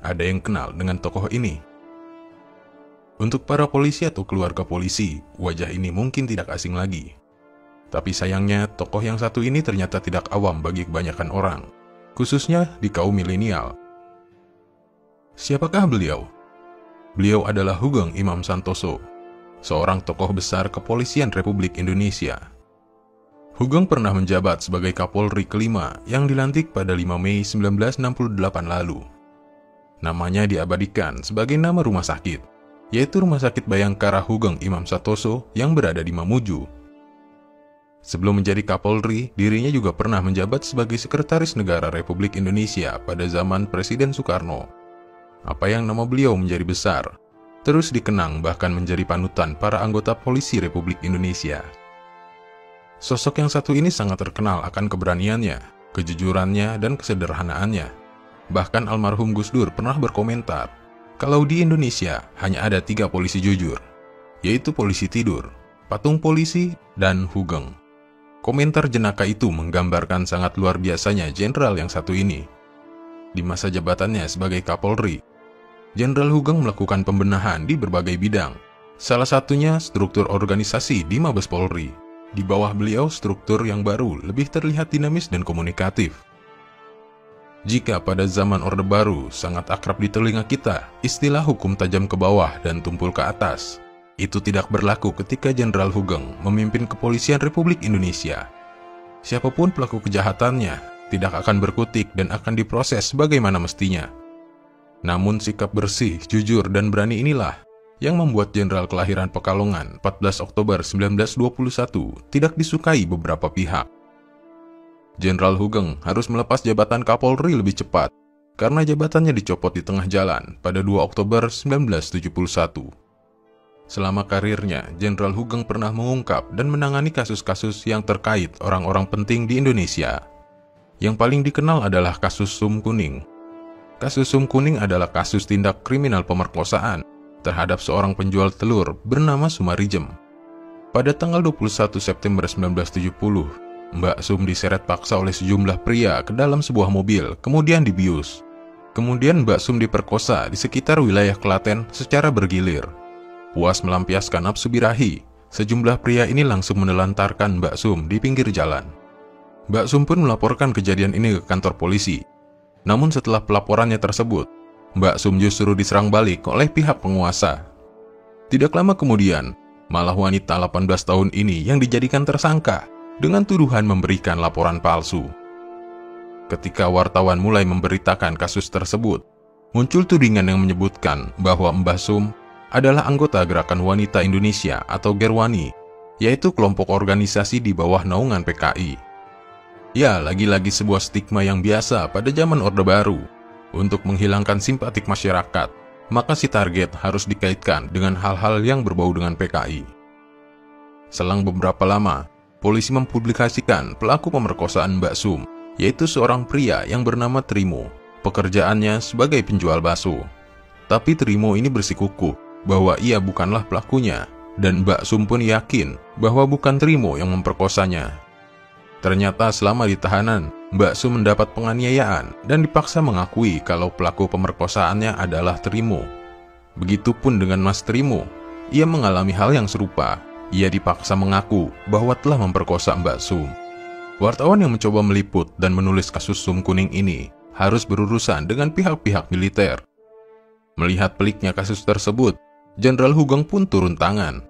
ada yang kenal dengan tokoh ini? Untuk para polisi atau keluarga polisi, wajah ini mungkin tidak asing lagi. Tapi sayangnya, tokoh yang satu ini ternyata tidak awam bagi kebanyakan orang, khususnya di kaum milenial. Siapakah beliau? Beliau adalah Sugeng Imam Santoso, seorang tokoh besar kepolisian Republik Indonesia. Sugeng pernah menjabat sebagai Kapolri kelima yang dilantik pada 5 Mei 1968 lalu. Namanya diabadikan sebagai nama rumah sakit, yaitu Rumah Sakit Bayangkara Sugeng Imam Santoso yang berada di Mamuju. Sebelum menjadi Kapolri, dirinya juga pernah menjabat sebagai Sekretaris Negara Republik Indonesia pada zaman Presiden Soekarno. Apa yang nama beliau menjadi besar, terus dikenang bahkan menjadi panutan para anggota polisi Republik Indonesia. Sosok yang satu ini sangat terkenal akan keberaniannya, kejujurannya, dan kesederhanaannya. Bahkan almarhum Gus Dur pernah berkomentar, kalau di Indonesia hanya ada 3 polisi jujur, yaitu polisi tidur, patung polisi, dan Sugeng. Komentar jenaka itu menggambarkan sangat luar biasanya jenderal yang satu ini. Di masa jabatannya sebagai Kapolri, Jenderal Sugeng melakukan pembenahan di berbagai bidang, salah satunya struktur organisasi di Mabes Polri. Di bawah beliau, struktur yang baru lebih terlihat dinamis dan komunikatif. Jika pada zaman Orde Baru sangat akrab di telinga kita istilah hukum tajam ke bawah dan tumpul ke atas, itu tidak berlaku ketika Jenderal Sugeng memimpin kepolisian Republik Indonesia. Siapapun pelaku kejahatannya tidak akan berkutik dan akan diproses sebagaimana mestinya. Namun sikap bersih, jujur, dan berani inilah yang membuat Jenderal kelahiran Pekalongan 14 Oktober 1921 tidak disukai beberapa pihak. Jenderal Sugeng harus melepas jabatan Kapolri lebih cepat karena jabatannya dicopot di tengah jalan pada 2 Oktober 1971. Selama karirnya, Jenderal Sugeng pernah mengungkap dan menangani kasus-kasus yang terkait orang-orang penting di Indonesia. Yang paling dikenal adalah kasus Sum Kuning. Kasus Sum Kuning adalah kasus tindak kriminal pemerkosaan terhadap seorang penjual telur bernama Sumarijem. Pada tanggal 21 September 1970, Mbak Sum diseret paksa oleh sejumlah pria ke dalam sebuah mobil, kemudian dibius. Kemudian Mbak Sum diperkosa di sekitar wilayah Klaten secara bergilir. Puas melampiaskan nafsu birahi, sejumlah pria ini langsung menelantarkan Mbak Sum di pinggir jalan. Mbak Sum pun melaporkan kejadian ini ke kantor polisi. Namun setelah pelaporannya tersebut, Mbak Sum justru diserang balik oleh pihak penguasa. Tidak lama kemudian, malah wanita 18 tahun ini yang dijadikan tersangka dengan tuduhan memberikan laporan palsu. Ketika wartawan mulai memberitakan kasus tersebut, muncul tudingan yang menyebutkan bahwa Mbak Sum adalah anggota Gerakan Wanita Indonesia atau Gerwani, yaitu kelompok organisasi di bawah naungan PKI. Ya, lagi-lagi sebuah stigma yang biasa pada zaman Orde Baru. Untuk menghilangkan simpatik masyarakat, maka si target harus dikaitkan dengan hal-hal yang berbau dengan PKI. Selang beberapa lama, polisi mempublikasikan pelaku pemerkosaan Mbak Sum, yaitu seorang pria yang bernama Trimo. Pekerjaannya sebagai penjual bakso. Tapi Trimo ini bersikukuh bahwa ia bukanlah pelakunya, dan Mbak Sum pun yakin bahwa bukan Trimo yang memperkosanya. Ternyata selama di tahanan, Mbak Sum mendapat penganiayaan dan dipaksa mengakui kalau pelaku pemerkosaannya adalah Trimo. Begitupun dengan Mas Trimo, ia mengalami hal yang serupa. Ia dipaksa mengaku bahwa telah memperkosa Mbak Sum. Wartawan yang mencoba meliput dan menulis kasus Sum Kuning ini harus berurusan dengan pihak-pihak militer. Melihat peliknya kasus tersebut, Jenderal Sugeng pun turun tangan.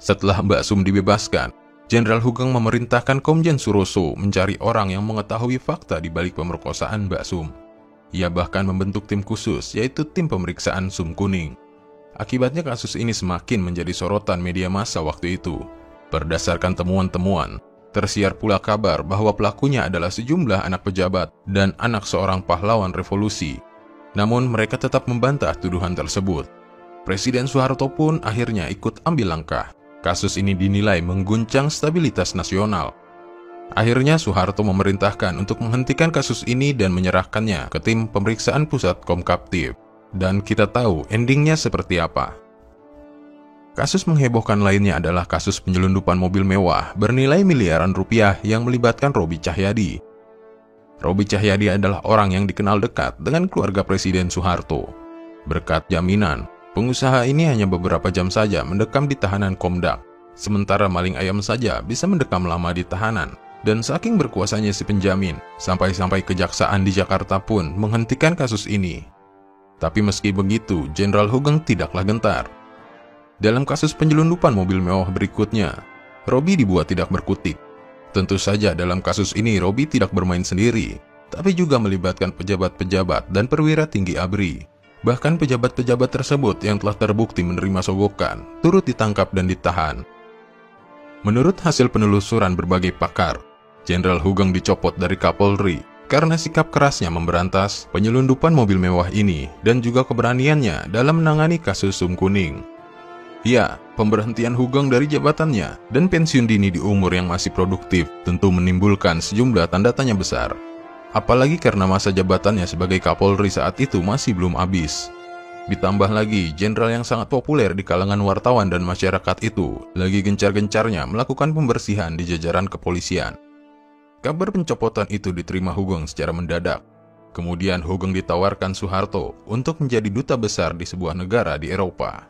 Setelah Mbak Sum dibebaskan, Jenderal Sugeng memerintahkan Komjen Suroso mencari orang yang mengetahui fakta di balik pemerkosaan Mbak Sum. Ia bahkan membentuk tim khusus, yaitu tim pemeriksaan Sum Kuning. Akibatnya kasus ini semakin menjadi sorotan media massa waktu itu. Berdasarkan temuan-temuan, tersiar pula kabar bahwa pelakunya adalah sejumlah anak pejabat dan anak seorang pahlawan revolusi. Namun mereka tetap membantah tuduhan tersebut. Presiden Soeharto pun akhirnya ikut ambil langkah. Kasus ini dinilai mengguncang stabilitas nasional. Akhirnya Soeharto memerintahkan untuk menghentikan kasus ini dan menyerahkannya ke tim pemeriksaan pusat Komkaptib. Dan kita tahu endingnya seperti apa. Kasus menghebohkan lainnya adalah kasus penyelundupan mobil mewah bernilai miliaran rupiah yang melibatkan Robby Cahyadi. Robby Cahyadi adalah orang yang dikenal dekat dengan keluarga Presiden Soeharto. Berkat jaminan, pengusaha ini hanya beberapa jam saja mendekam di tahanan Komdak, sementara maling ayam saja bisa mendekam lama di tahanan. Dan saking berkuasanya si penjamin, sampai-sampai kejaksaan di Jakarta pun menghentikan kasus ini. Tapi meski begitu, Jenderal Hugeng tidaklah gentar. Dalam kasus penyelundupan mobil mewah berikutnya, Robby dibuat tidak berkutik. Tentu saja dalam kasus ini Robby tidak bermain sendiri, tapi juga melibatkan pejabat-pejabat dan perwira tinggi ABRI. Bahkan pejabat-pejabat tersebut yang telah terbukti menerima sogokan, turut ditangkap dan ditahan. Menurut hasil penelusuran berbagai pakar, Jenderal Hugeng dicopot dari Kapolri karena sikap kerasnya memberantas penyelundupan mobil mewah ini dan juga keberaniannya dalam menangani kasus Sum Kuning. Ya, pemberhentian Hugeng dari jabatannya dan pensiun dini di umur yang masih produktif tentu menimbulkan sejumlah tanda tanya besar. Apalagi karena masa jabatannya sebagai Kapolri saat itu masih belum habis. Ditambah lagi, jenderal yang sangat populer di kalangan wartawan dan masyarakat itu lagi gencar-gencarnya melakukan pembersihan di jajaran kepolisian. Kabar pencopotan itu diterima Hugeng secara mendadak. Kemudian Hugeng ditawarkan Soeharto untuk menjadi duta besar di sebuah negara di Eropa.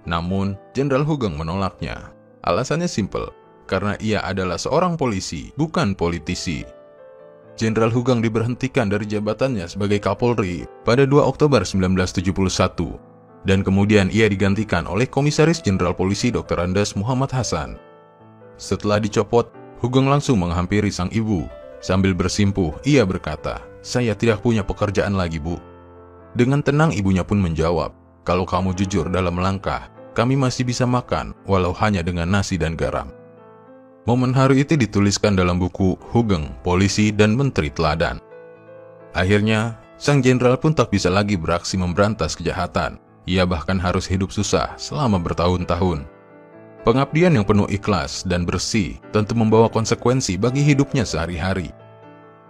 Namun, Jenderal Hugeng menolaknya. Alasannya simpel, karena ia adalah seorang polisi, bukan politisi. Jenderal Hugeng diberhentikan dari jabatannya sebagai Kapolri pada 2 Oktober 1971, dan kemudian ia digantikan oleh Komisaris Jenderal Polisi Dr. Andes Muhammad Hasan. Setelah dicopot, Hugeng langsung menghampiri sang ibu. Sambil bersimpuh, ia berkata, "Saya tidak punya pekerjaan lagi, Bu." Dengan tenang ibunya pun menjawab, "Kalau kamu jujur dalam melangkah, kami masih bisa makan, walau hanya dengan nasi dan garam." Momen haru itu dituliskan dalam buku Hugeng, Polisi dan Menteri Teladan. Akhirnya, sang jenderal pun tak bisa lagi beraksi memberantas kejahatan. Ia bahkan harus hidup susah selama bertahun-tahun. Pengabdian yang penuh ikhlas dan bersih tentu membawa konsekuensi bagi hidupnya sehari-hari.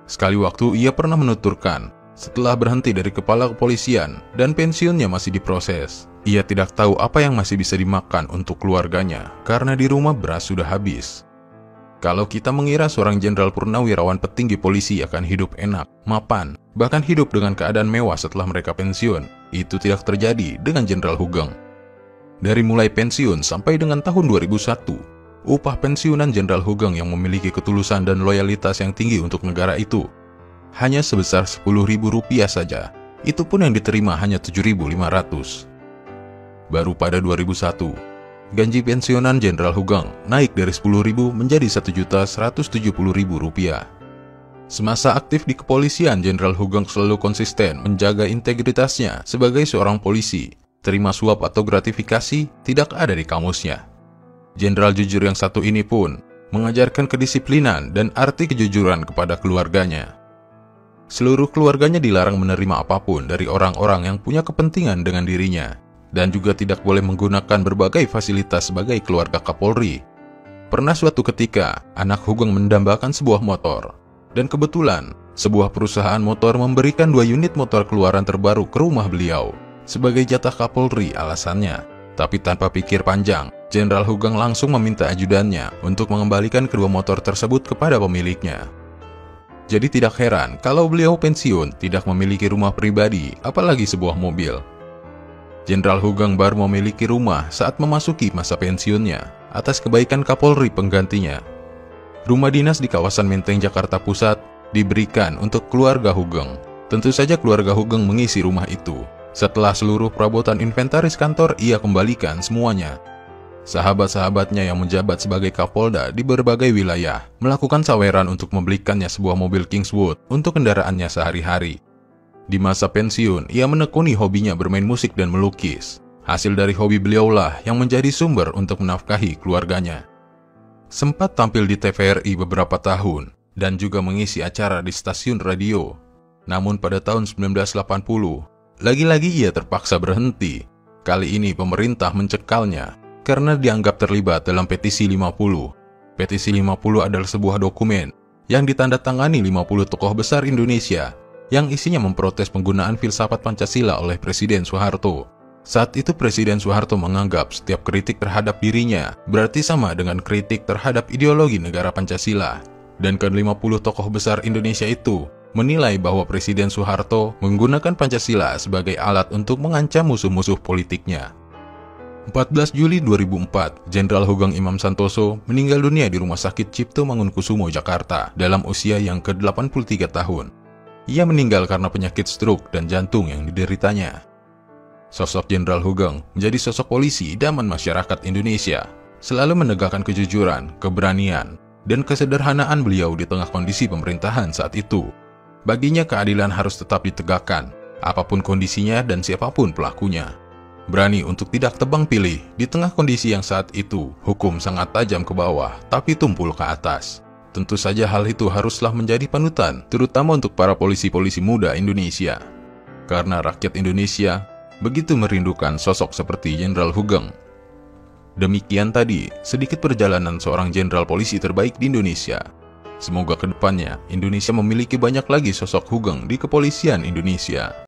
Sekali waktu ia pernah menuturkan, setelah berhenti dari kepala kepolisian dan pensiunnya masih diproses, ia tidak tahu apa yang masih bisa dimakan untuk keluarganya karena di rumah beras sudah habis. Kalau kita mengira seorang jenderal purnawirawan petinggi polisi akan hidup enak, mapan, bahkan hidup dengan keadaan mewah setelah mereka pensiun, itu tidak terjadi dengan Jenderal Hugeng. Dari mulai pensiun sampai dengan tahun 2001, upah pensiunan Jenderal Hugeng yang memiliki ketulusan dan loyalitas yang tinggi untuk negara itu hanya sebesar Rp10.000 saja. Itu pun yang diterima hanya Rp7.500. Baru pada 2001, gaji pensiunan Jenderal Hugeng naik dari Rp10.000 menjadi Rp1.170.000. Semasa aktif di kepolisian, Jenderal Hugeng selalu konsisten menjaga integritasnya sebagai seorang polisi. Terima suap atau gratifikasi tidak ada di kamusnya. Jenderal jujur yang satu ini pun mengajarkan kedisiplinan dan arti kejujuran kepada keluarganya. Seluruh keluarganya dilarang menerima apapun dari orang-orang yang punya kepentingan dengan dirinya, dan juga tidak boleh menggunakan berbagai fasilitas sebagai keluarga Kapolri. Pernah suatu ketika, anak Hugeng mendambakan sebuah motor, dan kebetulan sebuah perusahaan motor memberikan 2 unit motor keluaran terbaru ke rumah beliau sebagai jatah Kapolri alasannya. Tapi tanpa pikir panjang, Jenderal Hugeng langsung meminta ajudannya untuk mengembalikan kedua motor tersebut kepada pemiliknya. Jadi tidak heran kalau beliau pensiun tidak memiliki rumah pribadi, apalagi sebuah mobil. Jenderal Hugeng baru memiliki rumah saat memasuki masa pensiunnya atas kebaikan Kapolri penggantinya. Rumah dinas di kawasan Menteng, Jakarta Pusat diberikan untuk keluarga Hugeng. Tentu saja keluarga Hugeng mengisi rumah itu. Setelah seluruh perabotan inventaris kantor ia kembalikan semuanya. Sahabat-sahabatnya yang menjabat sebagai Kapolda di berbagai wilayah melakukan saweran untuk membelikannya sebuah mobil Kingswood untuk kendaraannya sehari-hari. Di masa pensiun, ia menekuni hobinya bermain musik dan melukis. Hasil dari hobi beliaulah yang menjadi sumber untuk menafkahi keluarganya. Sempat tampil di TVRI beberapa tahun dan juga mengisi acara di stasiun radio. Namun pada tahun 1980, lagi-lagi ia terpaksa berhenti. Kali ini pemerintah mencekalnya karena dianggap terlibat dalam petisi 50. Petisi 50 adalah sebuah dokumen yang ditandatangani 50 tokoh besar Indonesia yang isinya memprotes penggunaan filsafat Pancasila oleh Presiden Soeharto. Saat itu Presiden Soeharto menganggap setiap kritik terhadap dirinya berarti sama dengan kritik terhadap ideologi negara Pancasila. Dan ke-50 tokoh besar Indonesia itu menilai bahwa Presiden Soeharto menggunakan Pancasila sebagai alat untuk mengancam musuh-musuh politiknya. 14 Juli 2004, Jenderal Hoegeng Imam Santoso meninggal dunia di Rumah Sakit Cipto Mangunkusumo, Jakarta, dalam usia yang ke-83 tahun. Ia meninggal karena penyakit stroke dan jantung yang dideritanya. Sosok Jenderal Hoegeng menjadi sosok polisi idaman masyarakat Indonesia, selalu menegakkan kejujuran, keberanian, dan kesederhanaan beliau di tengah kondisi pemerintahan saat itu. Baginya keadilan harus tetap ditegakkan, apapun kondisinya dan siapapun pelakunya. Berani untuk tidak tebang pilih di tengah kondisi yang saat itu hukum sangat tajam ke bawah tapi tumpul ke atas. Tentu saja hal itu haruslah menjadi panutan, terutama untuk para polisi-polisi muda Indonesia. Karena rakyat Indonesia begitu merindukan sosok seperti Jenderal Hoegeng. Demikian tadi sedikit perjalanan seorang jenderal polisi terbaik di Indonesia. Semoga kedepannya Indonesia memiliki banyak lagi sosok Hoegeng di kepolisian Indonesia.